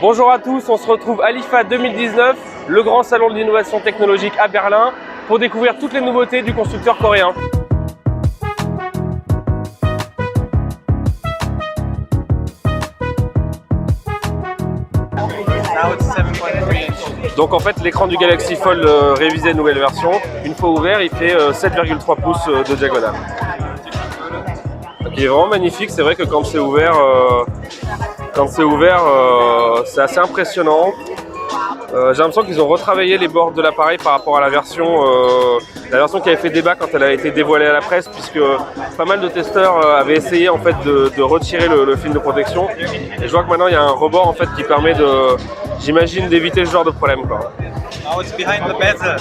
Bonjour à tous, on se retrouve à l'IFA 2019, le grand salon de l'innovation technologique à Berlin, pour découvrir toutes les nouveautés du constructeur coréen. Donc en fait l'écran du Galaxy Fold révisé nouvelle version, une fois ouvert il fait 7,3 pouces de diagonale. Donc, il est vraiment magnifique, c'est vrai que quand c'est ouvert, c'est assez impressionnant. J'ai l'impression qu'ils ont retravaillé les bords de l'appareil par rapport à la version qui avait fait débat quand elle a été dévoilée à la presse, puisque pas mal de testeurs avaient essayé en fait de retirer le film de protection. Et je vois que maintenant il y a un rebord en fait qui permet j'imagine, d'éviter ce genre de problème, quoi. Oh, it's behind the bezel.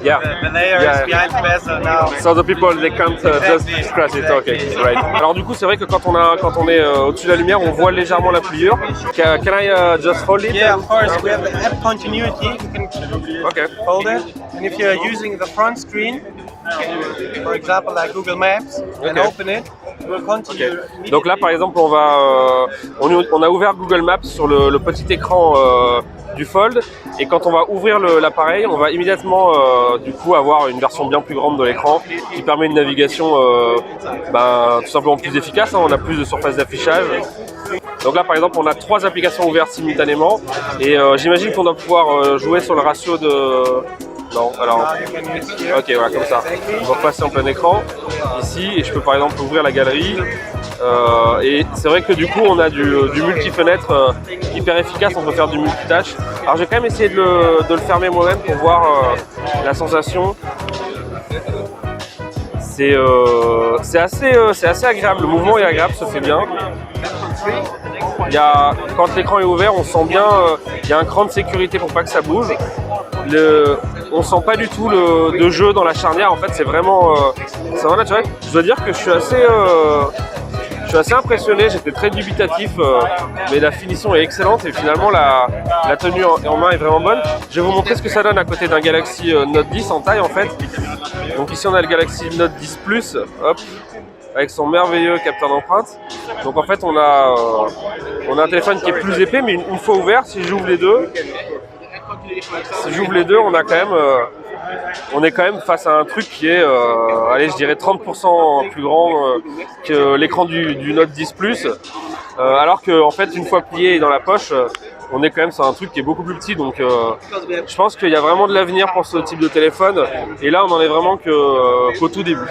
Yeah. The layer is behind the bezel now. So the people they can't just scratch it. Okay, right. Alors du coup, c'est vrai que quand on est au-dessus de la lumière, on voit légèrement la pliure. Can I just hold it? Yeah, of course. We have the app continuity. You can hold it, and if you're using the front screen, for example, like Google Maps, and open it, it will continue. Donc là, par exemple, on a ouvert Google Maps sur le petit écran du Fold, et quand on va ouvrir l'appareil, on va immédiatement du coup avoir une version bien plus grande de l'écran qui permet une navigation tout simplement plus efficace, hein. On a plus de surface d'affichage. Donc là par exemple on a 3 applications ouvertes simultanément, et j'imagine qu'on doit pouvoir jouer sur le ratio de... Non, alors... Ok, voilà, comme ça. On va passer en plein écran, ici, et je peux par exemple ouvrir la galerie. Et c'est vrai que du coup on a du multi-fenêtre hyper efficace, on peut faire du multitâche. Alors j'ai quand même essayé de le fermer moi-même pour voir la sensation. C'est assez agréable, le mouvement est agréable, se fait bien. Quand l'écran est ouvert, on sent bien, il y a un cran de sécurité pour pas que ça bouge. On sent pas du tout de jeu dans la charnière, en fait c'est vraiment naturel. Je dois dire que je suis assez impressionné, j'étais très dubitatif, mais la finition est excellente et finalement la tenue en main est vraiment bonne. Je vais vous montrer ce que ça donne à côté d'un Galaxy Note 10 en taille en fait. Donc ici on a le Galaxy Note 10 Plus, hop, avec son merveilleux capteur d'empreinte. Donc en fait on a un téléphone qui est plus épais, mais une fois ouvert, si j'ouvre les deux, on est quand même face à un truc qui est, allez, je dirais 30% plus grand que l'écran du Note 10 Plus, alors que en fait une fois plié dans la poche, on est quand même sur un truc qui est beaucoup plus petit. Donc je pense qu'il y a vraiment de l'avenir pour ce type de téléphone, et là on en est vraiment qu'au tout début.